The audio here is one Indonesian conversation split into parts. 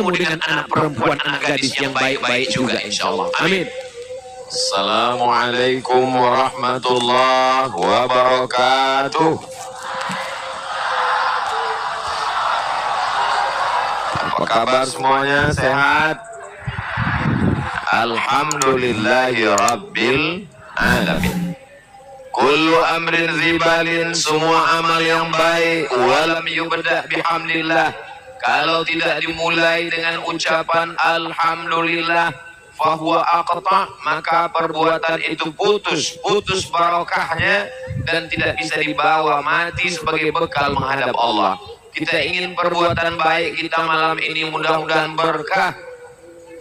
bertemu dengan anak perempuan, anak gadis yang baik-baik juga insyaallah. Amin. Assalamualaikum warahmatullahi wabarakatuh. Apa kabar semuanya? Sehat? Alhamdulillahi rabbil alamin. Kullu amrin zibalin, semua amal yang baik, walam yubda bihamdillah, kalau tidak dimulai dengan ucapan alhamdulillah, fahuwa aqta, maka perbuatan itu putus barokahnya dan tidak bisa dibawa, mati sebagai bekal menghadap Allah. Kita ingin perbuatan baik kita malam ini mudah-mudahan berkah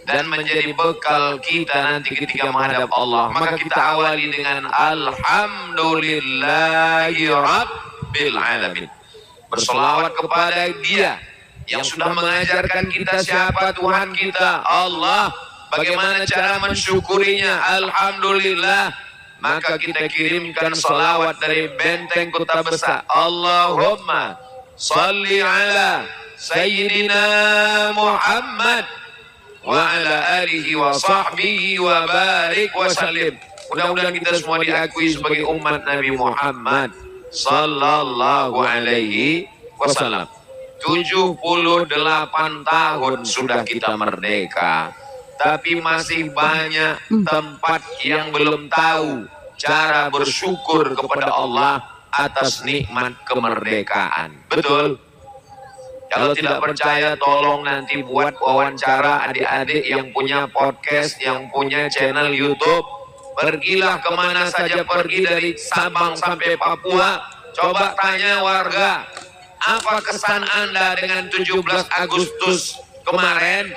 dan menjadi bekal kita nanti ketika menghadap Allah. Maka kita awali dengan alhamdulillahi rabbil alamin. Berselawat kepada Dia yang sudah mengajarkan kita siapa Tuhan kita, Allah. Bagaimana cara mensyukurinya? Alhamdulillah. Maka kita kirimkan salawat dari benteng Kota Besar. Allahumma salli ala Sayyidina Muhammad wa ala alihi wa sahbihi wa barik wa sallim. Mudah-mudahan kita semua diakui sebagai umat Nabi Muhammad sallallahu alaihi wasallam. 78 tahun sudah kita merdeka, tapi masih banyak tempat yang belum tahu cara bersyukur kepada Allah atas nikmat kemerdekaan. Betul? Kalau tidak percaya, tolong nanti buat wawancara adik-adik yang punya podcast, yang punya channel YouTube. Pergilah kemana saja, pergi dari Sabang sampai Papua. Coba tanya warga, apa kesan Anda dengan 17 Agustus kemarin?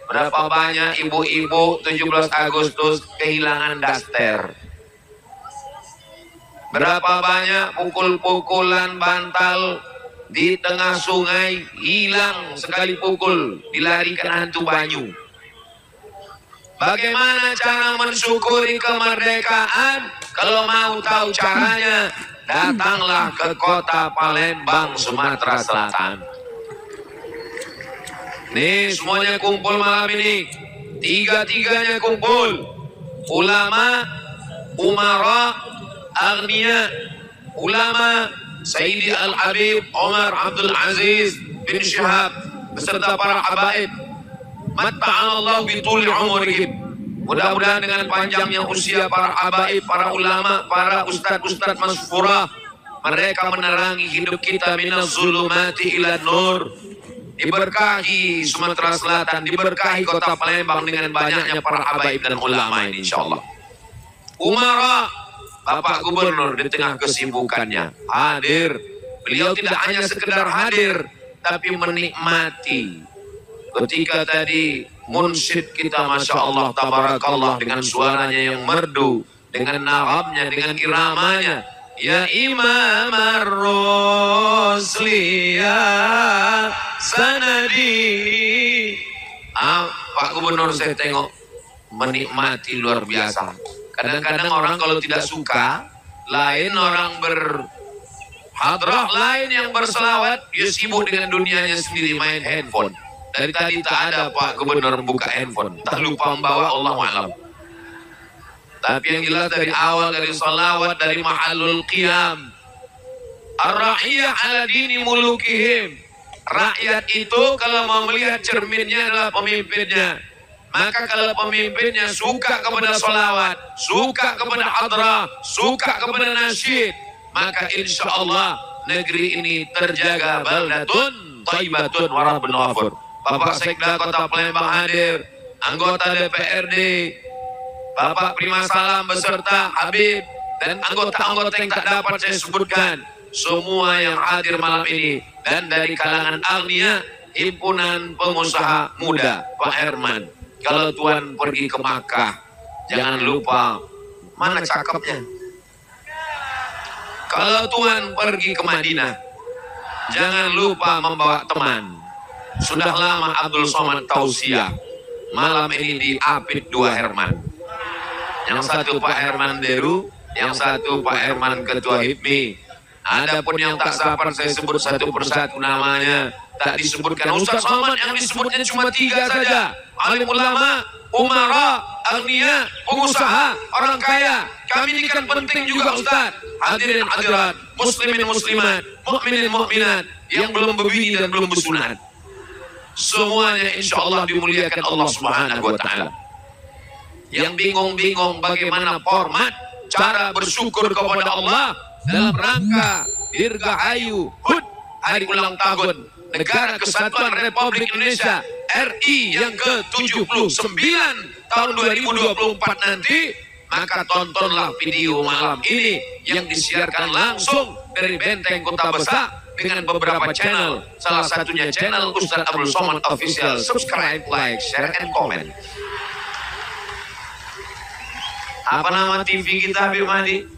Berapa banyak ibu-ibu 17 Agustus kehilangan daster? Berapa banyak pukul-pukulan bantal di tengah sungai, hilang sekali pukul, dilarikan hantu banyu. Bagaimana cara mensyukuri kemerdekaan? Kalau mau tahu caranya, datanglah ke kota Palembang, Sumatera Selatan. Nih, semuanya kumpul malam ini. Tiga-tiganya kumpul. Ulama, umara, agniya, ulama, Sayyidi Al-Habib Umar Abdul Aziz bin Syihab beserta para habaib. Matta'anallahu bituli umurihim. Mudah-mudahan dengan panjangnya usia para habaib, para ulama, para ustadz-ustadz masfurah, mereka menerangi hidup kita minaz zulumati ila nur. Diberkahi Sumatera Selatan, diberkahi kota Palembang dengan banyaknya para habaib dan ulama ini insyaallah. Umara, Bapak Gubernur di tengah kesibukannya hadir. Beliau tidak hanya sekedar hadir, tapi menikmati. Ketika tadi munsyid kita, Masya Allah, tabarakallah, dengan suaranya yang merdu, dengan naramnya, dengan iramanya. Ya Imam Ar-Rusli ya sanadi. Pak Gubernur saya tengok menikmati luar biasa. Kadang-kadang orang kalau tidak suka, lain orang berhadrah, lain yang berselawat, dia sibuk dengan dunianya sendiri, main handphone. Dari tadi tak ada Pak Gubernur buka handphone, tak lupa membawa, Allahu'alam. Tapi yang jelas dari awal, dari salawat, dari mahallul qiyam. Ar-ra'iyah ala dini mulukihim. Rakyat itu kalau mau melihat cerminnya adalah pemimpinnya. Maka kalau pemimpinnya suka kepada salawat, suka kepada hadrah, suka kepada nasyid, maka insya Allah negeri ini terjaga. Baldatun thayyibatun wa rabbun ghafur. Bapak Sekda Kota Palembang hadir, anggota DPRD, Bapak Prima Salam beserta Habib, dan anggota-anggota yang tak dapat saya sebutkan, semua yang hadir malam ini, dan dari kalangan agniya, himpunan pengusaha muda, Pak Herman. Kalau Tuhan pergi ke Makkah, jangan lupa, mana cakepnya? Kalau Tuhan pergi ke Madinah, jangan lupa membawa teman. Sudah lama Abdul Somad tausiah, malam ini diapit 2 Herman. Yang satu Pak Herman Deru, yang satu Pak Herman Ketua HIPMI. Adapun yang tak sabar saya sebut satu persatu namanya. Tak disebutkan Ustaz Somad, yang disebutnya cuma 3 saja. Alim ulama, umara, agniya, pengusaha, orang kaya. Kami ini kan penting juga Ustaz. Hadirin hadirat, muslimin muslimat, mukminin mukminat yang belum berbini dan belum bersunat. Semuanya insya Allah dimuliakan Allah Subhanahu wa Ta'ala. Yang bingung-bingung bagaimana format cara bersyukur kepada Allah dalam rangka Dirgahayu HUT Hari Ulang Tahun Negara Kesatuan Republik Indonesia RI yang ke-79 tahun 2024 nanti, maka tontonlah video malam ini yang disiarkan langsung dari Benteng Kota Besar dengan beberapa channel, salah satunya channel Ustaz Abdul Somad Official. Subscribe, like, share, and comment. Apa nama TV kita, Habib Mahdi?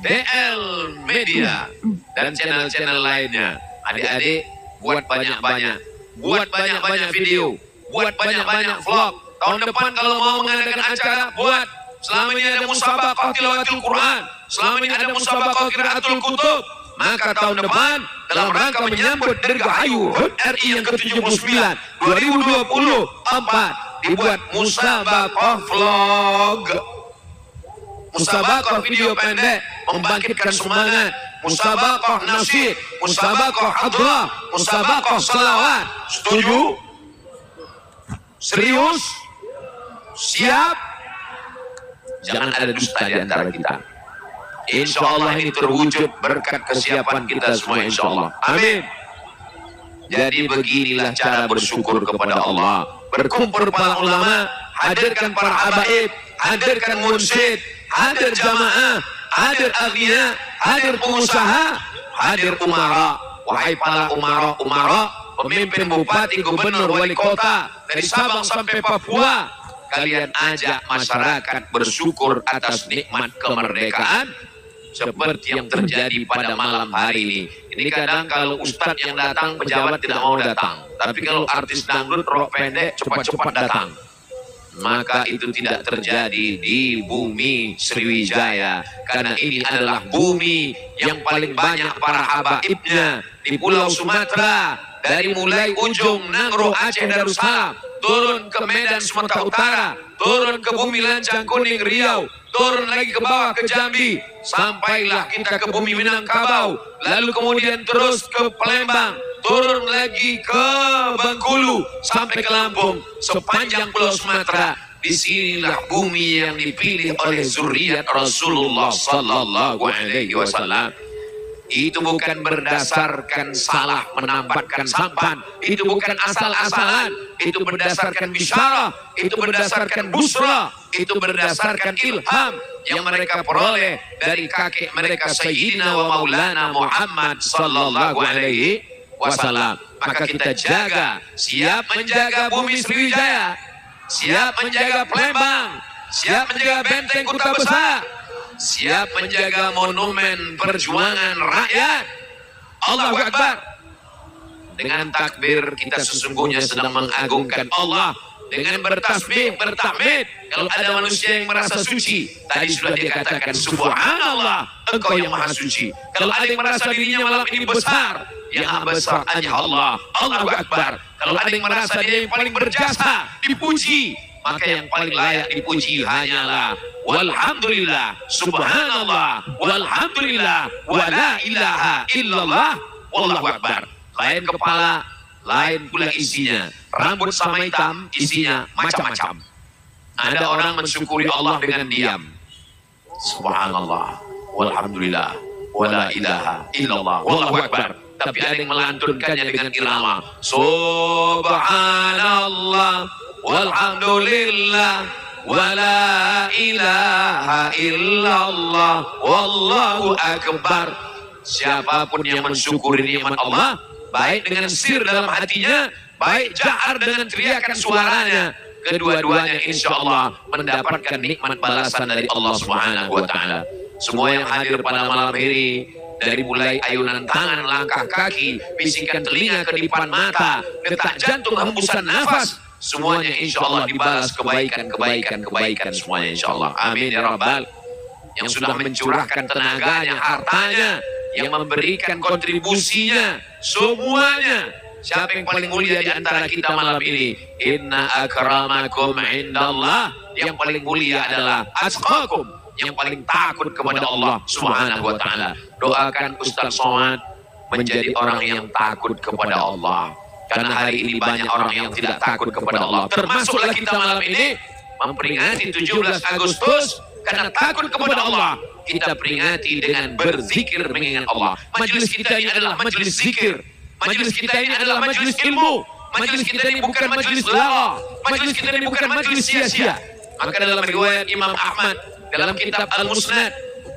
DL Media dan channel-channel lainnya. Adik-adik, buat banyak-banyak, buat banyak-banyak video, buat banyak-banyak vlog. Tahun depan kalau mau mengadakan acara, buat. Selama ini ada musabaqah tilawatul Quran, selama ini ada musabaqah qiraatul kutub, maka tahun depan dalam rangka menyambut Dirgahayu HUT RI yang ke-79 2024 dibuat musabaqah vlog, musabaqah video pendek membangkitkan semangat, musabaqah nasyid, musabaqah hadrah, musabaqah salawat. Setuju? Serius? Siap? Jangan ada dusta di antara kita. Insya Allah ini terwujud berkat kesiapan kita semua, insya Allah. Amin. Jadi beginilah cara bersyukur kepada Allah. Berkumpul para ulama, hadirkan para habaib, hadirkan mursyid, hadir jamaah, hadir agniya, hadir pengusaha, hadir umara. Wahai para umara, pemimpin bupati, gubernur, wali kota dari Sabang sampai Papua, kalian ajak masyarakat bersyukur atas nikmat kemerdekaan seperti yang terjadi pada malam hari ini. Ini kadang kalau ustadz yang datang, pejabat tidak mau datang. Tapi kalau artis dangdut rok pendek cepat-cepat datang. Maka itu tidak terjadi di bumi Sriwijaya. Karena ini adalah bumi yang paling banyak para habaibnya di Pulau Sumatera. Dari mulai ujung Nangro, Aceh, Darussalam, turun ke Medan, Sumatera Utara, turun ke bumi Lancang, Kuning, Riau, turun lagi ke bawah ke Jambi, sampailah kita ke bumi Minangkabau, lalu kemudian terus ke Palembang, turun lagi ke Bengkulu, sampai ke Lampung, sepanjang Pulau Sumatera. Disinilah bumi yang dipilih oleh zuriat Rasulullah Sallallahu Alaihi Wasallam. Itu bukan berdasarkan salah menambatkan sampan, itu bukan asal-asalan, itu berdasarkan bisyarah, itu berdasarkan busra, itu berdasarkan ilham yang mereka peroleh dari kakek mereka Sayyidina wa Maulana Muhammad Sallallahu Alaihi Wasallam. Maka kita jaga, siap menjaga bumi Sriwijaya, siap menjaga Palembang, siap menjaga Benteng Kota Besar, siap menjaga monumen perjuangan rakyat. Allahu Akbar. Dengan takbir kita sesungguhnya sedang mengagungkan Allah. Dengan bertasbih, bertahmid, kalau ada manusia yang merasa suci, tadi sudah dikatakan subhanallah, engkau yang maha suci. Kalau ada yang merasa dirinya malam ini besar, yang maha besar hanya Allah. Allahu Akbar. Kalau ada yang merasa dia yang paling berjasa, dipuji, maka yang paling layak dipuji hanyalah walhamdulillah, subhanallah, walhamdulillah, wala ilaha illallah, wallahu akbar. Lain kepala, lain pula isinya. Rambut sama hitam, isinya macam-macam. Ada orang mensyukuri Allah dengan diam. Subhanallah, walhamdulillah, wala ilaha illallah, wallahu akbar. Tapi ada yang melantunkannya dengan irama. Subhanallah, walhamdulillah, wala ilaha illallah, wallahu akbar. Siapapun yang mensyukuri nikmat Allah, baik dengan sir dalam hatinya, baik jahar dengan teriakan suaranya, kedua-duanya insya Allah mendapatkan nikmat balasan dari Allah Subhanahu wa Ta'ala. Semua yang hadir pada malam ini, dari mulai ayunan tangan, langkah kaki, bisikan telinga, kedipan mata, detak jantung, hembusan nafas, semuanya insya Allah dibalas kebaikan semuanya insya Allah. Amin ya Rabbal. yang sudah mencurahkan tenaganya, hartanya, yang memberikan kontribusinya, semuanya. Siapa yang paling mulia di antara kita malam ini? Inna akramakum indallah. Yang paling mulia adalah atqakum, yang paling takut kepada Allah Subhanahu wa taala. Doakan Ustaz Somad menjadi orang yang takut kepada Allah. Karena hari ini banyak orang yang tidak takut kepada Allah. Termasuklah kita malam ini memperingati 17 Agustus karena takut kepada Allah. Kita peringati dengan berzikir mengingat Allah. Majelis kita ini adalah majelis zikir. Majelis kita ini adalah majelis ilmu. Majelis kita ini bukan majelis lala. Majelis kita ini bukan majelis sia-sia. Maka dalam riwayat Imam Ahmad dalam kitab Al-Musnad,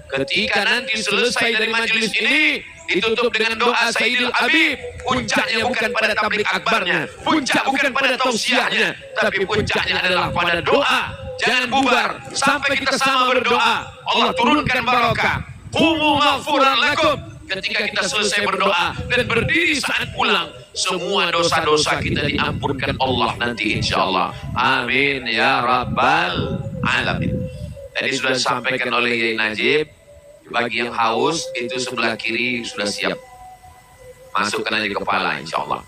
ketika nanti selesai dari majelis ini ditutup dengan doa Sayyidil Habib, puncaknya bukan pada tablik akbarnya, puncak bukan pada tausiahnya, tapi puncaknya adalah pada doa. Jangan bubar sampai kita sama berdoa. Allah turunkan barakah. Qumu maghfuran lakum. Ketika kita selesai berdoa dan berdiri saat pulang, semua dosa-dosa kita diampunkan Allah nanti insyaallah. Amin ya rabbal alamin. Tadi sudah disampaikan oleh Yai Najib, bagi yang haus itu sebelah kiri sudah siap. Masukkan aja kepala insyaallah.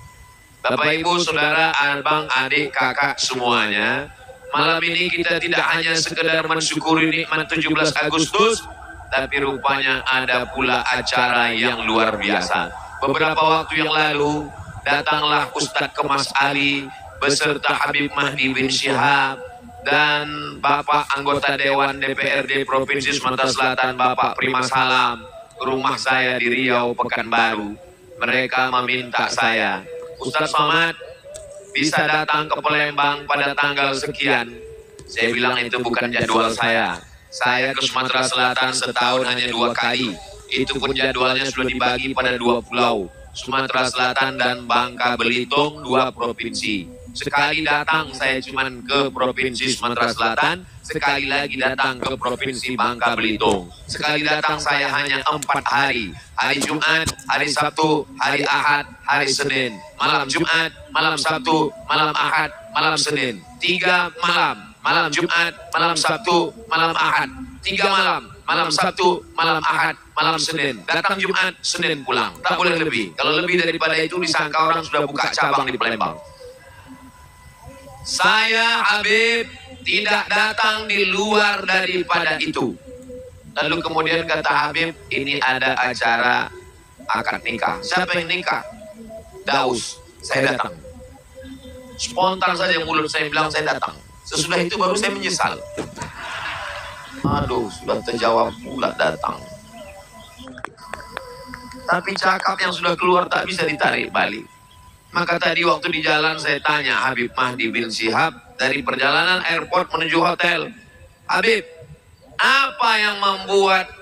Bapak Ibu, Saudara, abang, adik, kakak semuanya, malam ini kita tidak hanya sekedar mensyukuri nikmat 17 Agustus, tapi rupanya ada pula acara yang luar biasa. Beberapa waktu yang lalu datanglah Ustadz Kemas Ali beserta Habib Mahdi bin Syihab dan Bapak anggota Dewan DPRD Provinsi Sumatera Selatan Bapak Prima Salam ke rumah saya di Riau, Pekanbaru. Mereka meminta saya, Ustadz Somad bisa datang ke Palembang pada tanggal sekian. Saya bilang itu bukan jadwal saya. Saya ke Sumatera Selatan setahun hanya 2 kali. Itu pun jadwalnya sudah dibagi pada 2 pulau, Sumatera Selatan dan Bangka Belitung, 2 provinsi. Sekali datang saya cuma ke Provinsi Sumatera Selatan, sekali lagi datang ke Provinsi Bangka Belitung. Sekali datang saya hanya 4 hari. Hari Jumat, hari Sabtu, hari Ahad, hari Senin. Malam Jumat, malam Sabtu, malam Ahad, malam Senin. 3 malam. Malam Jumat, malam Sabtu, malam Ahad. 3 malam. Malam Sabtu, malam Ahad, malam Senin. Datang Jumat, Senin pulang. Tak boleh lebih. Kalau lebih daripada itu disangka orang sudah buka cabang di Palembang. Saya Habib tidak datang di luar daripada itu. Lalu kemudian kata Habib, ini ada acara akad nikah. Siapa yang nikah? Daus. Saya datang. Spontan saja mulut saya bilang saya datang. Sesudah itu baru saya menyesal. Aduh, sudah terjawab pula datang. Tapi cakap yang sudah keluar tak bisa ditarik balik. Maka tadi waktu di jalan saya tanya Habib Mahdi bin Syihab dari perjalanan airport menuju hotel. Habib, apa yang membuat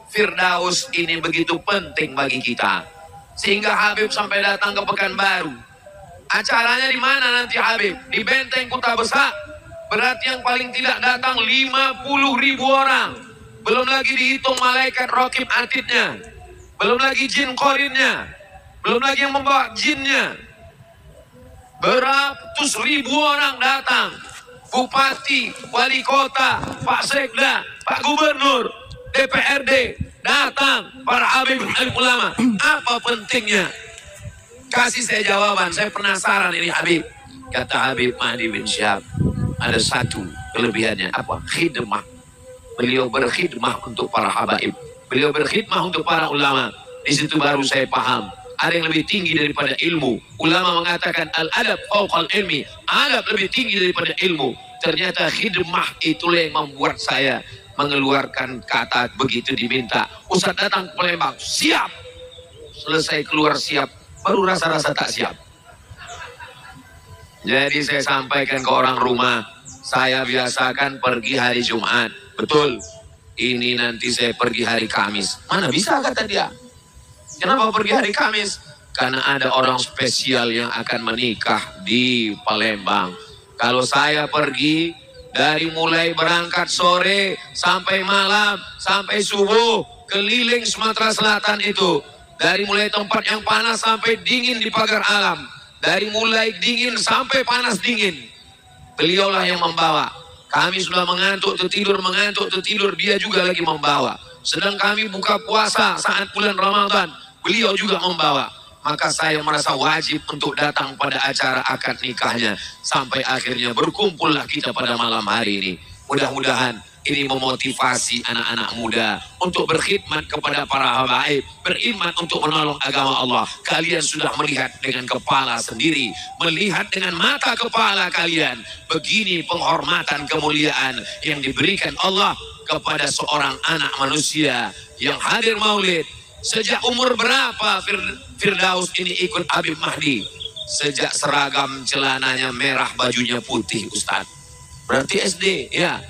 Firdaus ini begitu penting bagi kita? Sehingga Habib sampai datang ke Pekanbaru. Acaranya di mana nanti Habib? Di Benteng Kota Besar. Berarti yang paling tidak datang 50.000 orang. Belum lagi dihitung malaikat raqib atidnya. Belum lagi jin korinnya. Belum lagi yang membawa jinnya. Beratus ribu orang datang. Bupati, wali kota, Pak Sekda, Pak Gubernur, DPRD datang, para habib alim ulama. Apa pentingnya? Kasih saya jawaban, saya penasaran ini Habib. Kata Habib Mahdi bin Syihab, ada satu kelebihannya, apa? Khidmah. Beliau berkhidmah untuk para habaib. Beliau berkhidmah untuk para ulama. Di situ baru saya paham. Ada yang lebih tinggi daripada ilmu. Ulama mengatakan al-adab fauqal ilmi. Adab lebih tinggi daripada ilmu. Ternyata khidmah itulah yang membuat saya mengeluarkan kata begitu diminta. Ustaz datang ke Palembang, siap. Selesai keluar siap, baru rasa-rasa tak siap. Jadi saya sampaikan ke orang rumah, saya biasakan pergi hari Jumat. Betul, ini nanti saya pergi hari Kamis. Mana bisa kata dia. Kenapa pergi hari Kamis? Karena ada orang spesial yang akan menikah di Palembang. Kalau saya pergi, dari mulai berangkat sore, sampai malam, sampai subuh, keliling Sumatera Selatan itu. Dari mulai tempat yang panas sampai dingin di pagar alam. Dari mulai dingin sampai panas dingin. Beliaulah yang membawa. Kami sudah mengantuk tertidur, dia juga lagi membawa. Sedang kami buka puasa saat bulan Ramadan, beliau juga membawa. Maka saya merasa wajib untuk datang pada acara akad nikahnya. Sampai akhirnya berkumpullah kita pada malam hari ini. Mudah-mudahan ini memotivasi anak-anak muda untuk berkhidmat kepada para habaib, beriman untuk menolong agama Allah. Kalian sudah melihat dengan kepala sendiri, melihat dengan mata kepala kalian. Begini penghormatan kemuliaan yang diberikan Allah kepada seorang anak manusia yang hadir maulid. Sejak umur berapa Firdaus ini ikut Habib Mahdi? Sejak seragam celananya merah, bajunya putih, Ustaz. Berarti SD, ya.